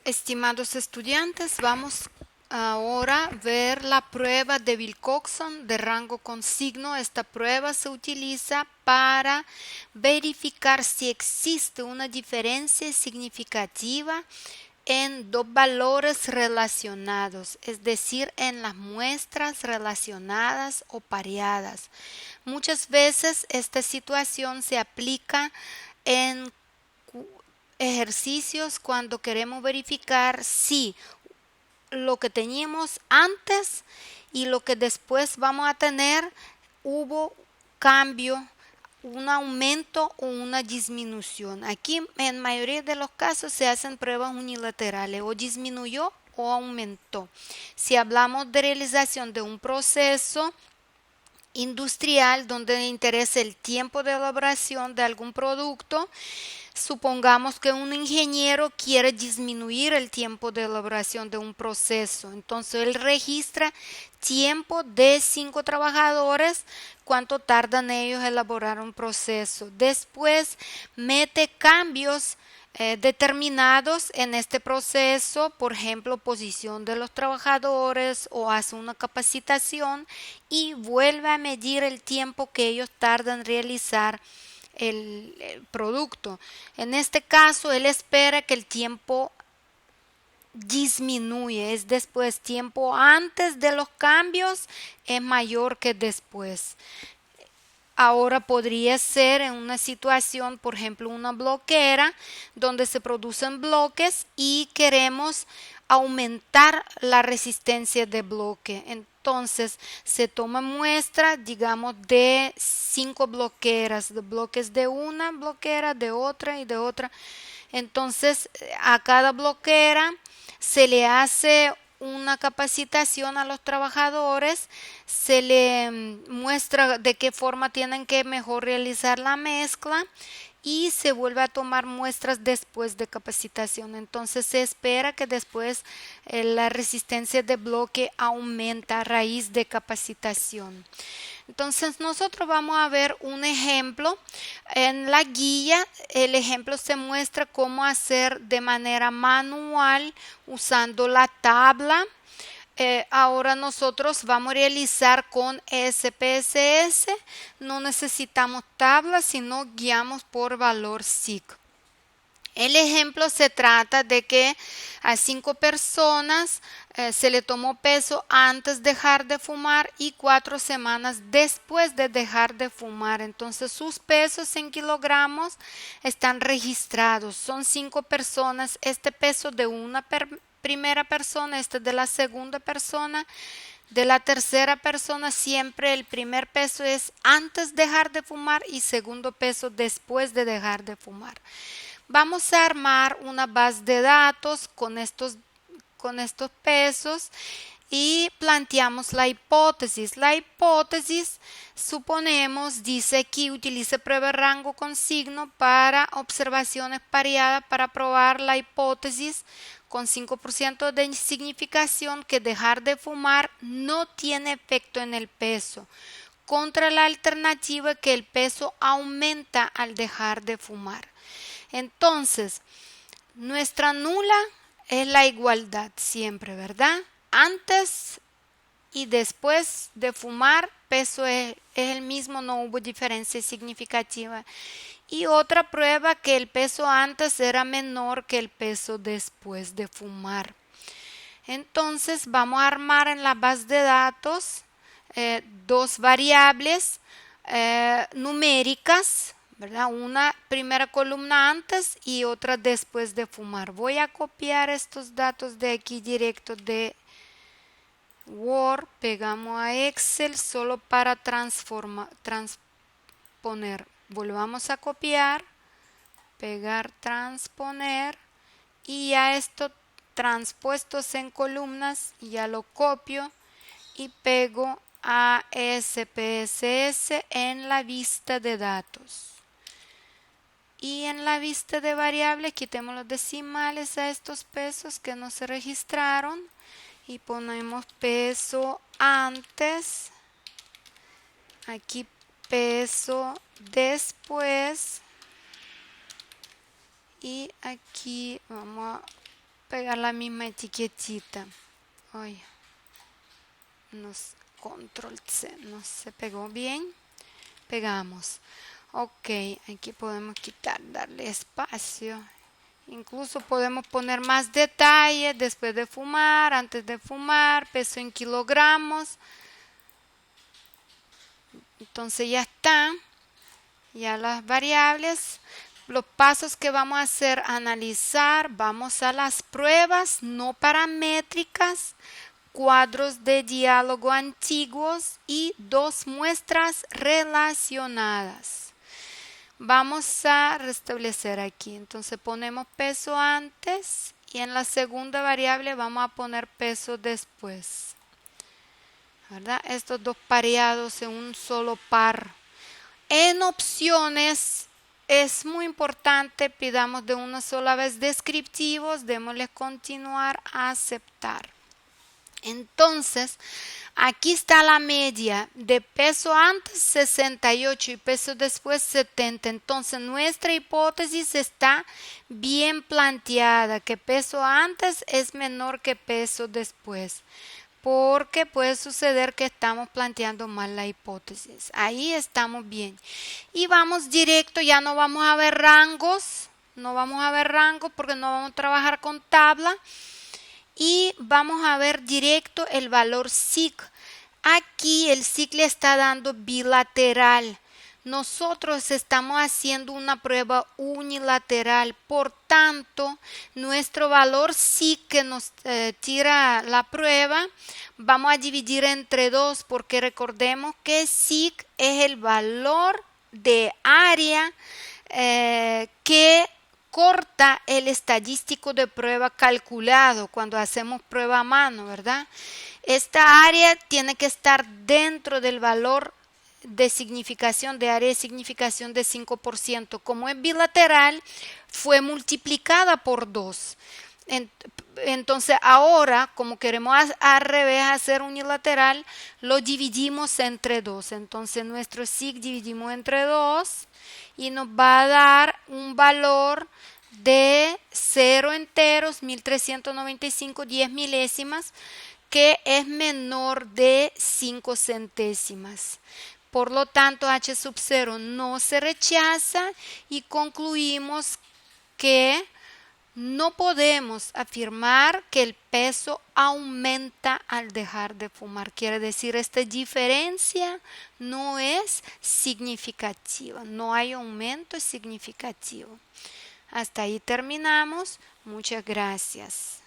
Estimados estudiantes, vamos ahora a ver la prueba de Wilcoxon de rango con signo. Esta prueba se utiliza para verificar si existe una diferencia significativa en dos valores relacionados, es decir, en las muestras relacionadas o pareadas. Muchas veces esta situación se aplica en ejercicios cuando queremos verificar si lo que teníamos antes y lo que después vamos a tener hubo cambio, un aumento o una disminución. Aquí en mayoría de los casos se hacen pruebas unilaterales, o disminuyó o aumentó. Si hablamos de realización de un proceso industrial donde interesa el tiempo de elaboración de algún producto, supongamos que un ingeniero quiere disminuir el tiempo de elaboración de un proceso. Entonces él registra tiempo de 5 trabajadores, cuánto tardan ellos en elaborar un proceso. Después mete cambios determinados en este proceso, por ejemplo, posición de los trabajadores o hace una capacitación y vuelve a medir el tiempo que ellos tardan en realizar el producto. En este caso, él espera que el tiempo disminuye, es después, tiempo antes de los cambios es mayor que después. Ahora podría ser en una situación, por ejemplo, una bloquera donde se producen bloques y queremos aumentar la resistencia de bloque. Entonces se toma muestra, digamos, de 5 bloqueras, de bloques de una bloquera, de otra y de otra. Entonces a cada bloquera se le hace una capacitación a los trabajadores, se le muestra de qué forma tienen que mejor realizar la mezcla y se vuelve a tomar muestras después de capacitación. Entonces se espera que después la resistencia de bloque aumenta a raíz de capacitación. Entonces nosotros vamos a ver un ejemplo. En la guía el ejemplo se muestra cómo hacer de manera manual usando la tabla. Ahora nosotros vamos a realizar con SPSS. No necesitamos tabla, sino guiamos por valor SIG. El ejemplo se trata de que a 5 personas se le tomó peso antes de dejar de fumar y 4 semanas después de dejar de fumar. Entonces sus pesos en kilogramos están registrados. Son 5 personas. Este peso de una primera persona, este de la segunda persona. De la tercera persona siempre el primer peso es antes de dejar de fumar y segundo peso después de dejar de fumar. Vamos a armar una base de datos con estos pesos y planteamos la hipótesis. La hipótesis, suponemos, dice aquí, utilice prueba de rango con signo para observaciones pareadas para probar la hipótesis con 5% de significación que dejar de fumar no tiene efecto en el peso, contra la alternativa que el peso aumenta al dejar de fumar. Entonces, nuestra nula es la igualdad siempre, ¿verdad? Antes y después de fumar, peso es el mismo, no hubo diferencia significativa. Y otra prueba que el peso antes era menor que el peso después de fumar. Entonces vamos a armar en la base de datos dos variables numéricas, ¿verdad? Una primera columna antes y otra después de fumar. Voy a copiar estos datos de aquí directo de Word, pegamos a Excel solo para transponer. Volvamos a copiar, pegar, transponer y ya esto transpuestos en columnas, ya lo copio y pego a SPSS en la vista de datos. Y en la vista de variables quitemos los decimales a estos pesos que no se registraron y ponemos peso antes, aquí peso después y aquí vamos a pegar la misma etiquetita. Ay, control C, no se pegó bien. Pegamos. Ok, aquí podemos quitar, darle espacio. Incluso podemos poner más detalles después de fumar, antes de fumar, peso en kilogramos. Entonces ya está. Ya las variables. Los pasos que vamos a hacer, analizar, vamos a las pruebas no paramétricas, cuadros de diálogo antiguos y 2 muestras relacionadas. Vamos a restablecer aquí. Entonces ponemos peso antes y en la segunda variable vamos a poner peso después. ¿Verdad? Estos dos pareados en un solo par. En opciones es muy importante, pidamos de una sola vez descriptivos, démosle continuar, aceptar. Entonces, aquí está la media de peso antes 68 y peso después 70. Entonces, nuestra hipótesis está bien planteada, que peso antes es menor que peso después. Porque puede suceder que estamos planteando mal la hipótesis. Ahí estamos bien. Y vamos directo, ya no vamos a ver rangos. No vamos a ver rangos porque no vamos a trabajar con tabla. Y vamos a ver directo el valor SIC. Aquí el SIC le está dando bilateral. Nosotros estamos haciendo una prueba unilateral, por tanto, nuestro valor SIC que nos tira la prueba, vamos a dividir entre 2 porque recordemos que SIC es el valor de área que corta el estadístico de prueba calculado cuando hacemos prueba a mano, ¿verdad? Esta área tiene que estar dentro del valor de significación, de área de significación de 5%. Como es bilateral, fue multiplicada por 2. Entonces ahora, como queremos al revés hacer unilateral, lo dividimos entre 2. Entonces nuestro SIC dividimos entre 2 y nos va a dar un valor de 0 enteros, 1395 10 milésimas, que es menor de 5 centésimas. Por lo tanto, H sub 0 no se rechaza y concluimos que no podemos afirmar que el peso aumenta al dejar de fumar. Quiere decir, esta diferencia no es significativa, no hay aumento significativo. Hasta ahí terminamos. Muchas gracias.